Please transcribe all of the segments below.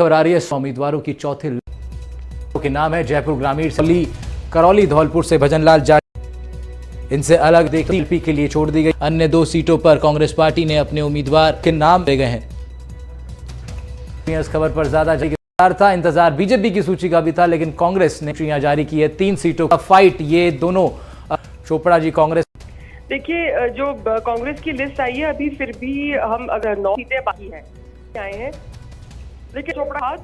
और आ रही है उम्मीदवारों की चौथे के नाम है जयपुर ग्रामीण से करौली धौलपुर से भजनलाल जाटव। इनसे अलग देख एलपी के लिए छोड़ दी गई। अन्य 2 सीटों पर कांग्रेस पार्टी ने अपने उम्मीदवार के नाम दे गए हैं। इस खबर पर ज्यादा था इंतजार बीजेपी की सूची का भी था, लेकिन कांग्रेस ने सूचियां जारी की है। 3 सीटों का फाइट ये दोनों। चोपड़ा जी कांग्रेस। देखिए, जो कांग्रेस की लिस्ट आई है अभी फिर भी हम अगर 9 सीटें बाकी हैं आए हैं, लेकिन चोपड़ा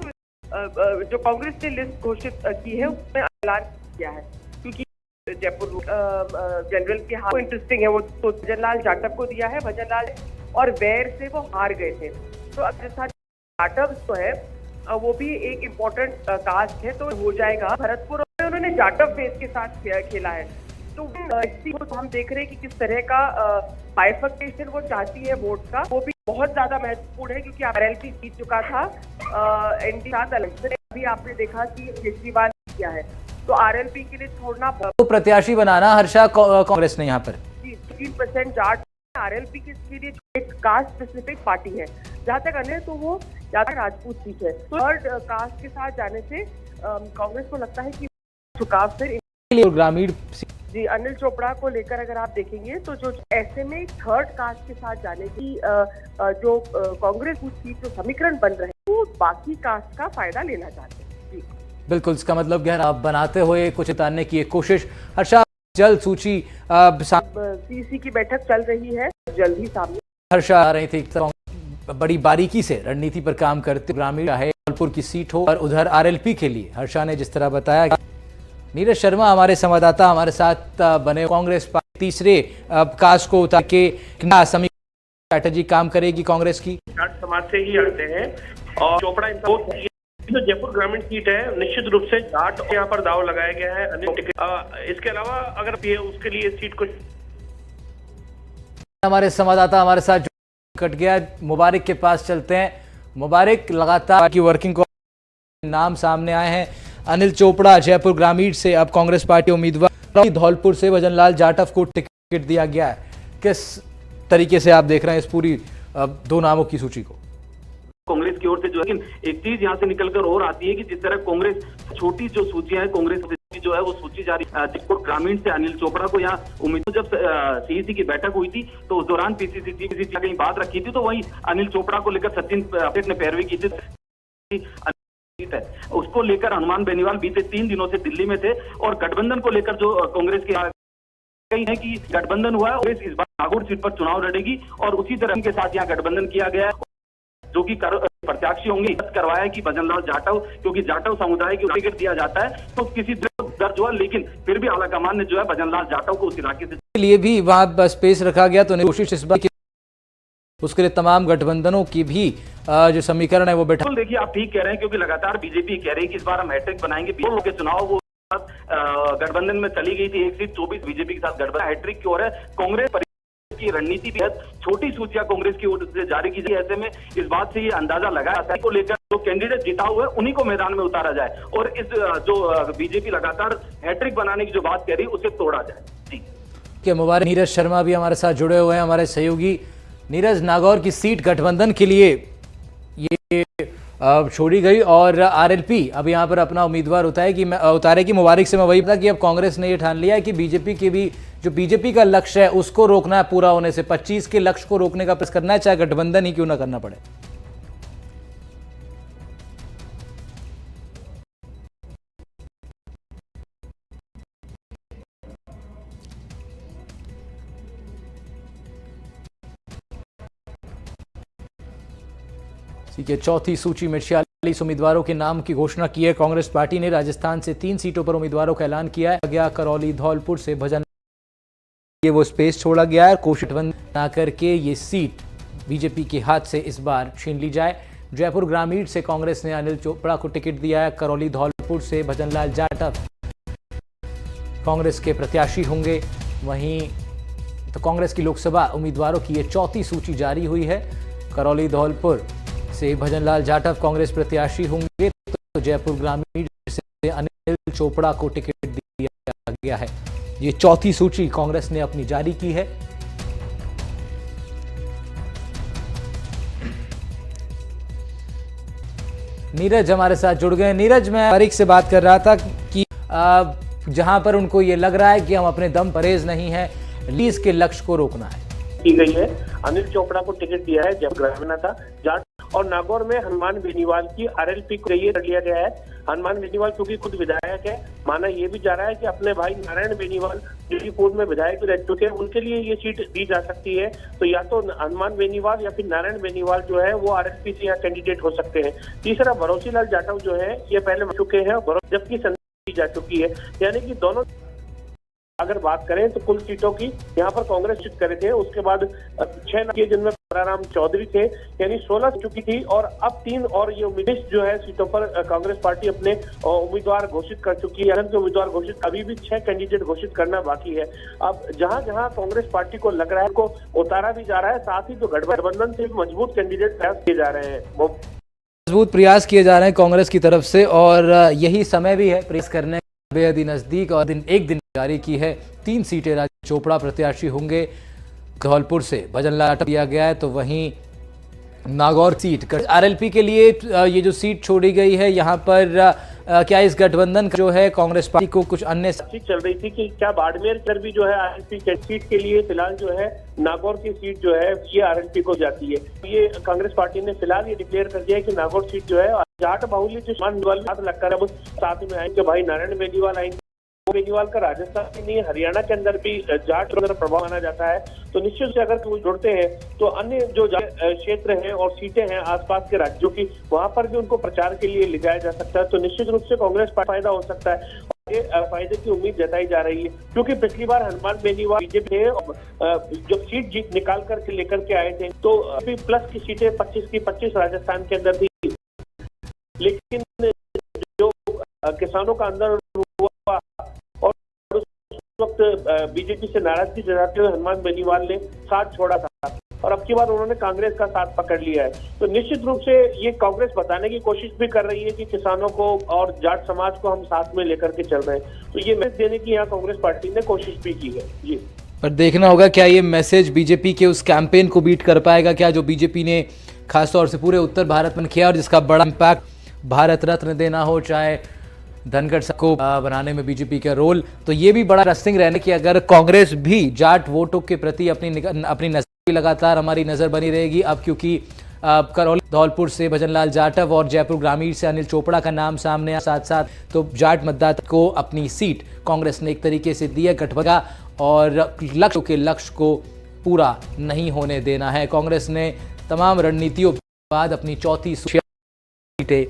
जो कांग्रेस ने लिस्ट घोषित की है उसमें ऐलान किया है, क्योंकि जयपुर जनरल के हाथ इंटरेस्टिंग है। वो तो भजनलाल जाटव को दिया है, भजनलाल और वैर से वो हार गए थे। तो अब जैसा जाटव जो है वो भी एक इम्पोर्टेंट कास्ट है, तो हो जाएगा। भरतपुर में उन्होंने जाटव बेस के साथ खेला है, तो हम देख रहे हैं कि किस तरह का बाइफर्केशन वो चाहती है वोट का। वो भी बहुत ज्यादा महत्वपूर्ण है, क्योंकि आरएलपी जीत चुका था एनडी साथ अलग। अभी आपने देखा कि केजरीवाल किया है, तो आरएलपी के लिए छोड़ना तो प्रत्याशी बनाना हर्षा कांग्रेस ने यहाँ पर 3% जाट आरएलपी के लिए एक कास्ट स्पेसिफिक पार्टी है। जहाँ तक अन्य तो वो ज्यादा राजपूत सीट है, तो थर्ड कास्ट के साथ जाने से कांग्रेस को लगता है कि झुकाव फिर ग्रामीण जी अनिल चोपड़ा को लेकर अगर आप देखेंगे तो जो ऐसे में थर्ड कास्ट के साथ जाने की जो कांग्रेस की सीट जो समीकरण बन रहे हैं वो बाकी कास्ट का फायदा लेना चाहते हैं। जी बिल्कुल, इसका मतलब क्या आप बनाते हुए कुछ उतारने की एक कोशिश। हर्षा जल्द सूची सीसी की बैठक चल रही है, जल्द ही सामने। हर्षा आ रही थी बड़ी बारीकी से रणनीति पर काम करते ग्रामीण है धौलपुर की सीट हो और उधर आरएलपी के लिए हर्षा ने जिस तरह बताया। नीरज शर्मा हमारे संवाददाता हमारे साथ बने। कांग्रेस पार्टी तीसरे कास्ट को उतार के स्ट्रैटेजी काम करेगी कांग्रेस की। समाज से ही आते हैं और चोपड़ा जो जयपुर ग्रामीण सीट है निश्चित रूप से जाट यहाँ पर दाव लगाया गया है। इसके अलावा अगर उसके लिए सीट को हमारे संवाददाता हमारे साथ कट गया। मुबारक के पास चलते हैं। मुबारक, लगातार की वर्किंग को नाम सामने आए हैं। अनिल चोपड़ा जयपुर ग्रामीण से अब कांग्रेस पार्टी उम्मीदवार, धौलपुर से भजनलाल जाटव को टिकट दिया गया है। किस तरीके से आप देख रहे हैं इस पूरी 2 नामों की सूची को? कांग्रेस की ओर से जो है, लेकिन एक चीज यहाँ से निकलकर और आती है कि जिस तरह कांग्रेस छोटी जो सूचियां है कांग्रेस जो है वो सूची जारी जयपुर ग्रामीण से अनिल चोपड़ा को यहाँ उम्मीदवार जब सीईसी की बैठक हुई थी तो उस दौरान पीसीसी कहीं बात रखी थी, तो वही अनिल चोपड़ा को लेकर सचिन पायलट ने पैरवी की थी। है उसको लेकर हनुमान बेनीवाल बीते 3 दिनों से दिल्ली में थे और गठबंधन को लेकर जो कांग्रेस के कही है कि गठबंधन हुआ है, कांग्रेस इस बार नागौर सीट पर चुनाव लड़ेगी और उसी तरह के साथ यहाँ गठबंधन किया गया है, जो कि प्रत्याशी होंगे। करवाया कि भजनलाल जाटव, क्योंकि जाटव समुदाय की टिकट दिया जाता है तो किसी दर्ज हुआ, लेकिन फिर भी आलाकमान ने जो है भजनलाल जाटव को उस इलाके से लिए भी वहां स्पेस रखा गया। तो कोशिश इस बार उसके लिए तमाम गठबंधनों की भी जो समीकरण है वो बैठा। देखिए आप ठीक कह रहे हैं, क्योंकि लगातार बीजेपी कह रही है कि इस बार हम हैट्रिक बनाएंगे। के चुनाव वो गठबंधन में चली गई थी, 1 सीट 24 बीजेपी के साथ गठबंधन हैट्रिक की ओर है। कांग्रेस की रणनीति भी है, छोटी सूचियां कांग्रेस की ओर से जारी की जाए। ऐसे में इस बात से ये अंदाजा लगाया जाता है को लेकर जो कैंडिडेट जीता हुआ है उन्हीं को मैदान में उतारा जाए और इस जो बीजेपी लगातार हैट्रिक बनाने की जो बात कह रही है उसे तोड़ा जाए। जी मुबारक। नीरज शर्मा भी हमारे साथ जुड़े हुए हैं, हमारे सहयोगी। नीरज, नागौर की सीट गठबंधन के लिए ये छोड़ी गई और आरएलपी अब यहाँ पर अपना उम्मीदवार उतारेगी। मुबारक से मैं वही पता कि अब कांग्रेस ने ये ठान लिया है कि बीजेपी के भी जो बीजेपी का लक्ष्य है उसको रोकना है पूरा होने से। 25 के लक्ष्य को रोकने का प्रयास करना है, चाहे गठबंधन ही क्यों ना करना पड़े। के चौथी सूची में 46 उम्मीदवारों के नाम की घोषणा की है कांग्रेस पार्टी ने। राजस्थान से 3 सीटों पर उम्मीदवारों का ऐलान किया है। गया करौली धौलपुर से भजन ये वो स्पेस छोड़ा गया है। कोशिश ना करके ये सीट बीजेपी के हाथ से इस बार छीन ली जाए। जयपुर ग्रामीण से कांग्रेस ने अनिल चोपड़ा को टिकट दिया है। करौली धौलपुर से भजनलाल जाटव कांग्रेस के प्रत्याशी होंगे। वहीं तो कांग्रेस की लोकसभा उम्मीदवारों की ये चौथी सूची जारी हुई है। करौली धौलपुर से भजनलाल जाटव कांग्रेस प्रत्याशी होंगे, तो जयपुर ग्रामीण से अनिल चोपड़ा को टिकट दिया गया है। ये चौथी सूची कांग्रेस ने अपनी जारी की है। नीरज हमारे साथ जुड़ गए। नीरज, मैं तारिक से बात कर रहा था कि जहां पर उनको ये लग रहा है कि हम अपने दम परहेज नहीं है, लीज के लक्ष्य को रोकना है की गई है। अनिल चोपड़ा को टिकट दिया है जब ग्रामीण था जाट, और नागौर में हनुमान बेनीवाल की आरएलपी को ये कर लिया गया है। हनुमान बेनीवाल क्योंकि खुद विधायक है, माना ये भी जा रहा है कि अपने भाई नारायण बेनीवाल जो कि पूर्व में विधायक भी रह चुके हैं, उनके लिए ये सीट दी जा सकती है। तो या तो हनुमान बेनीवाल या फिर नारायण बेनीवाल जो है वो आरएलपी से यहाँ कैंडिडेट हो सकते हैं। तीसरा भरोसीलाल जाटव जो है ये पहले मर चुके हैं, जबकि संदेश दी जा चुकी है। यानी कि दोनों अगर बात करें तो कुल सीटों की यहाँ पर कांग्रेस जीत करे थे, उसके बाद 6 किए जिनमें राम चौधरी थे, यानी 16 चुकी थी, और अब 3 और ये उम्मीदवार जो है सीटों पर कांग्रेस पार्टी अपने उम्मीदवार घोषित कर चुकी है। के उम्मीदवार घोषित, अभी भी 6 कैंडिडेट घोषित करना बाकी है। अब जहां जहां कांग्रेस पार्टी को लग रहा है को उतारा भी जा रहा है, साथ ही तो गठबंधन से मजबूत कैंडिडेट प्रयास किए जा रहे हैं, मजबूत प्रयास किए जा रहे हैं कांग्रेस की तरफ से, और यही समय भी है प्रयास करने बेहद ही नजदीक। और एक दिन जारी की है 3 सीटें राज चोपड़ा प्रत्याशी होंगे। धौलपुर से भजनलाल दिया गया है, तो वहीं नागौर सीट आरएलपी के लिए ये जो सीट छोड़ी गई है, यहाँ पर क्या इस गठबंधन जो है कांग्रेस पार्टी को कुछ अन्य चल रही थी कि क्या बाड़मेर कर भी जो है आरएलपी सीट के लिए फिलहाल जो है नागौर की सीट जो है ये आरएलपी को जाती है। ये कांग्रेस पार्टी ने फिलहाल ये डिक्लेयर कर दिया है कि नागौर सीट जो है जाट बाहुल्य जो साथ लगकर अब साथ में आएंगे भाई नारायण बेनीवाल आएंगे। बेनीवाल का राजस्थान में नहीं, हरियाणा के अंदर भी जाट के अंदर प्रभाव माना जाता है। तो निश्चित से अगर वो जुड़ते हैं तो अन्य जो क्षेत्र हैं और सीटें हैं आसपास के राज्यों की, वहां पर भी उनको प्रचार के लिए ले जाया जा सकता है। तो निश्चित रूप से कांग्रेस पर फायदा हो सकता है, ये फायदे की उम्मीद जताई जा रही है, क्योंकि पिछली बार हनुमान बेनीवाल बीजेपी ने जब सीट जीत निकाल कर लेकर के आए थे तो अभी प्लस की सीटें 25 की 25 राजस्थान के अंदर थी, लेकिन जो किसानों का अंदर हुआ और उस वक्त बीजेपी से नाराजगी जताते हुए हनुमान बेनीवाल ने साथ छोड़ा था, और अब की बार उन्होंने कांग्रेस का साथ पकड़ लिया है। तो निश्चित रूप से ये कांग्रेस बताने की कोशिश भी कर रही है कि किसानों को और जाट समाज को हम साथ में लेकर के चल रहे हैं। तो ये मैसेज देने की यहाँ कांग्रेस पार्टी ने कोशिश भी की है। जी, पर देखना होगा क्या ये मैसेज बीजेपी के उस कैंपेन को बीट कर पाएगा क्या, जो बीजेपी ने खासतौर से पूरे उत्तर भारत में किया और जिसका बड़ा इम्पैक्ट भारत रत्न देना हो, चाहे धनखड़ को बनाने में बीजेपी का रोल। तो ये भी बड़ा इंटरेस्टिंग रहने की अगर कांग्रेस भी जाट वोटों के प्रति अपनी नजर लगातार हमारी नजर बनी रहेगी। अब क्योंकि करौली धौलपुर से भजनलाल जाटव और जयपुर ग्रामीण से अनिल चोपड़ा का नाम सामने आया, साथ साथ तो जाट मतदाता को अपनी सीट कांग्रेस ने एक तरीके से दी है गठबंधन, और लक्ष्य को पूरा नहीं होने देना है। कांग्रेस ने तमाम रणनीतियों के बाद अपनी चौथी सीटें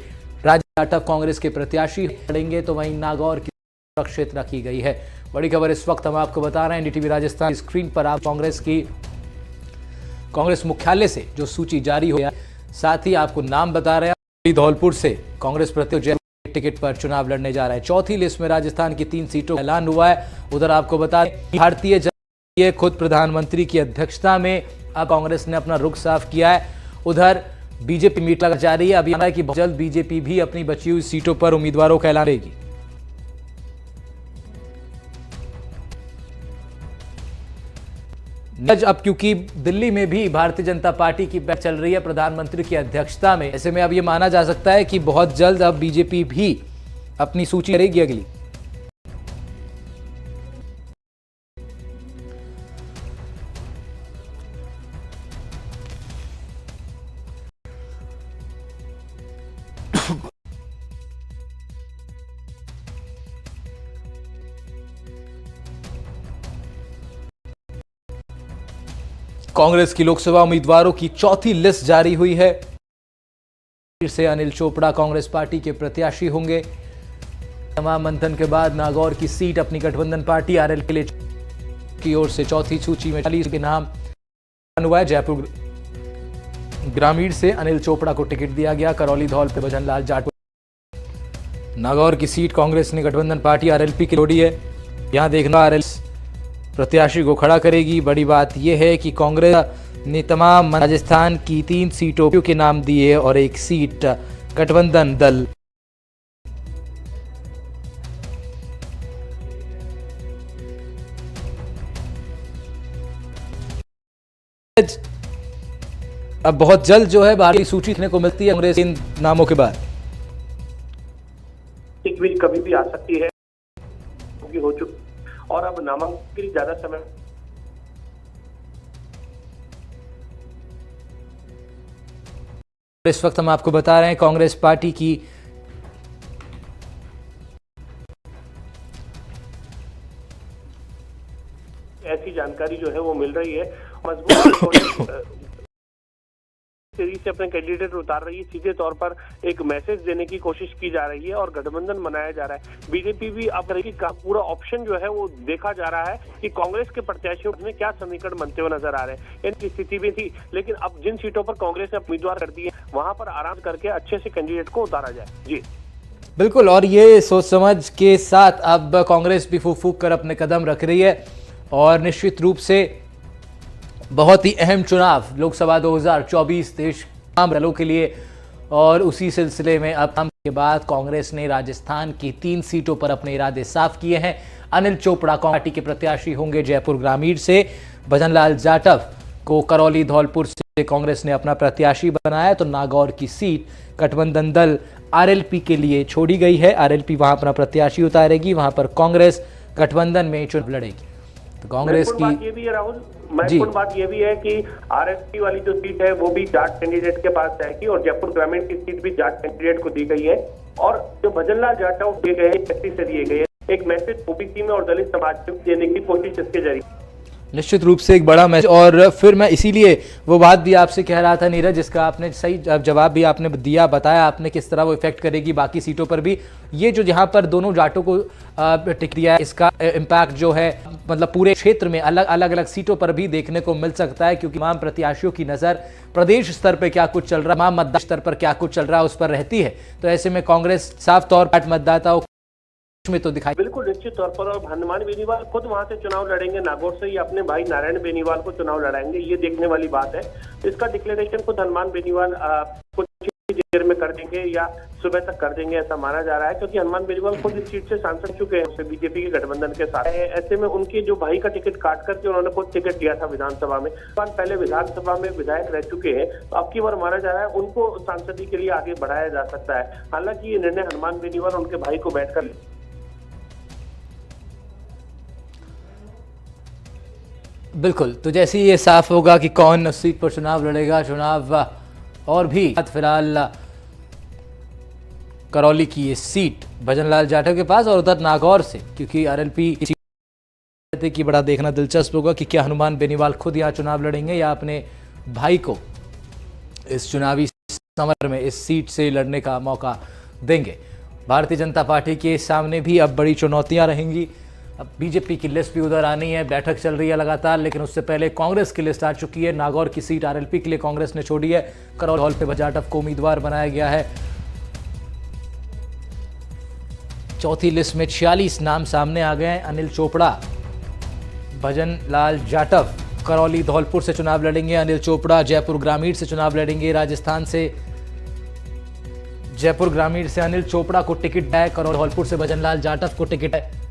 राज्य जाटव कांग्रेस के प्रत्याशी लड़ेंगे, तो वहीं नागौर की सुरक्षित रखी गई है। बड़ी खबर इस वक्त हम आपको बता रहे हैं, एनडीटीवी राजस्थान स्क्रीन पर आप कांग्रेस मुख्यालय से जो सूची जारी हो, साथ ही आपको नाम बता रहे हैं। धौलपुर से कांग्रेस प्रत्याशी टिकट पर चुनाव लड़ने जा रहा है। चौथी लिस्ट में राजस्थान की 3 सीटों का ऐलान हुआ है। उधर आपको बता दें, भारतीय जनता पार्टी खुद प्रधानमंत्री की अध्यक्षता में अब कांग्रेस ने अपना रुख साफ किया है। उधर बीजेपी मीट लगा जा रही है। अभी कि बहुत जल्द बीजेपी भी अपनी बची हुई सीटों पर उम्मीदवारों का ऐलान करेगी। अब क्योंकि दिल्ली में भी भारतीय जनता पार्टी की बैठक चल रही है प्रधानमंत्री की अध्यक्षता में, ऐसे में अब यह माना जा सकता है कि बहुत जल्द अब बीजेपी भी अपनी सूची करेगी अगली। कांग्रेस की लोकसभा उम्मीदवारों की चौथी लिस्ट जारी हुई है। फिर से अनिल चोपड़ा कांग्रेस पार्टी के प्रत्याशी होंगे। तमाम मंथन के बाद नागौर की सीट अपनी गठबंधन पार्टी आरएलपी के लिए की ओर से चौथी सूची में 40 के नाम हुआ है। जयपुर ग्रामीण से अनिल चोपड़ा को टिकट दिया गया। करौली धौल पे भजनलाल जाटव। नागौर की सीट कांग्रेस ने गठबंधन पार्टी आरएलपी की जोड़ी है। यहां देखना आरएलपी प्रत्याशी को खड़ा करेगी। बड़ी बात यह है कि कांग्रेस ने तमाम राजस्थान की 3 सीटों के नाम दिए और 1 सीट गठबंधन दल अब बहुत जल्द जो है बाहरी सूची देखने को मिलती है कांग्रेस इन नामों के बाद। लीक भी कभी भी आ सकती है, हो चुकी, और अब नामांकन के लिए ज्यादा समय इस वक्त हम आपको बता रहे हैं कांग्रेस पार्टी की ऐसी जानकारी जो है वो मिल रही है। मजबूत तेजी से अपने कैंडिडेट उतार रही है, सीधे तौर पर एक मैसेज देने की कोशिश की जा रही है और गठबंधन बनाया जा रहा है। बीजेपी भी अब का पूरा ऑप्शन जो है वो देखा जा रहा है कि कांग्रेस के प्रत्याशियों में क्या समीकरण बनते हुए नजर आ रहे हैं। इनकी स्थिति भी थी, लेकिन अब जिन सीटों पर कांग्रेस ने उम्मीदवार कर दिए वहां पर आराम करके अच्छे से कैंडिडेट को उतारा जाए। जी बिल्कुल, और ये सोच समझ के साथ अब कांग्रेस भी फूक फूक कर अपने कदम रख रही है और निश्चित रूप से बहुत ही अहम चुनाव लोकसभा 2024 देश तमाम दलों के लिए, और उसी सिलसिले में अब के बाद कांग्रेस ने राजस्थान की 3 सीटों पर अपने इरादे साफ किए हैं। अनिल चोपड़ा पार्टी के प्रत्याशी होंगे जयपुर ग्रामीण से, भजनलाल जाटव को करौली धौलपुर से कांग्रेस ने अपना प्रत्याशी बनाया, तो नागौर की सीट गठबंधन दल आरएलपी के लिए छोड़ी गई है। आरएलपी वहां अपना प्रत्याशी उतारेगी, वहां पर कांग्रेस गठबंधन में चुनाव लड़ेगी। तो कांग्रेस की बात ये भी है राहुल, महत्वपूर्ण बात ये भी है कि आरएसपी वाली जो सीट है वो भी जाट कैंडिडेट के पास जाएगी और जयपुर ग्रामीण की सीट भी जाट कैंडिडेट को दी गई है। और जो भजनलाल जाटव दिए गए हैं, से दिए गए एक मैसेज ओबीसी में और दलित समाज में देने की कोशिश इसके जरिए निश्चित रूप से एक बड़ा मैसेज। और फिर मैं इसीलिए वो बात भी आपसे कह रहा था नीरज, जिसका आपने सही जवाब भी आपने दिया, बताया आपने किस तरह वो इफेक्ट करेगी बाकी सीटों पर भी। ये जो जहां पर दोनों जाटों को टिक दिया है, इसका इम्पैक्ट जो है मतलब पूरे क्षेत्र में अलग अलग सीटों पर भी देखने को मिल सकता है, क्योंकि तमाम प्रत्याशियों की नजर प्रदेश स्तर पर क्या कुछ चल रहा है, तमाम मतदान स्तर पर क्या कुछ चल रहा है उस पर रहती है। तो ऐसे में कांग्रेस साफ तौर पर मतदाताओं में तो दिखाई बिल्कुल निश्चित तौर पर। और हनुमान बेनीवाल खुद वहां से चुनाव लड़ेंगे, नागौर से, या अपने भाई नारायण बेनीवाल को चुनाव लड़ाएंगे, ये देखने वाली बात है। इसका डिक्लेरेशन खुद हनुमान बेनीवाल कुछ देर में कर देंगे या सुबह तक कर देंगे, ऐसा माना जा रहा है, क्योंकि हनुमान बेनीवाल खुद इस सीट से सांसद चुके हैं बीजेपी के गठबंधन के साथ। ऐसे में उनके जो भाई का टिकट काट करके उन्होंने खुद टिकट दिया था विधानसभा में, पहले विधानसभा में विधायक रह चुके हैं, तो अब की बार माना जा रहा है उनको सांसदी के लिए आगे बढ़ाया जा सकता है। हालांकि ये निर्णय हनुमान बेनीवाल और उनके भाई को बैठकर बिल्कुल, तो जैसे ही ये साफ होगा कि कौन उस सीट पर चुनाव लड़ेगा, चुनाव और भी फिलहाल करौली की ये सीट भजनलाल जाटव के पास और उधर नागौर से, क्योंकि आरएलपी की बड़ा देखना दिलचस्प होगा कि क्या हनुमान बेनीवाल खुद यहाँ चुनाव लड़ेंगे या अपने भाई को इस चुनावी समर में इस सीट से लड़ने का मौका देंगे। भारतीय जनता पार्टी के सामने भी अब बड़ी चुनौतियां रहेंगी। अब बीजेपी की लिस्ट भी उधर आनी है, बैठक चल रही है लगातार, लेकिन उससे पहले कांग्रेस की लिस्ट आ चुकी है। नागौर की सीट आरएलपी के लिए कांग्रेस ने छोड़ी है, करौली हॉल पे जाटव को उम्मीदवार बनाया गया है। चौथी लिस्ट में 46 नाम सामने आ गए हैं। अनिल चोपड़ा, भजनलाल जाटव करौली धौलपुर से चुनाव लड़ेंगे। अनिल चोपड़ा जयपुर ग्रामीण से चुनाव लड़ेंगे। राजस्थान से जयपुर ग्रामीण से अनिल चोपड़ा को टिकट है, करौली धौलपुर से भजनलाल जाटव को टिकट है।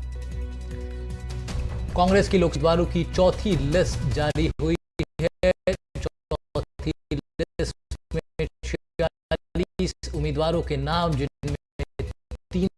कांग्रेस की लोकसभा की चौथी लिस्ट जारी हुई है। चौथी लिस्ट में 46 उम्मीदवारों के नाम, जिनमें 3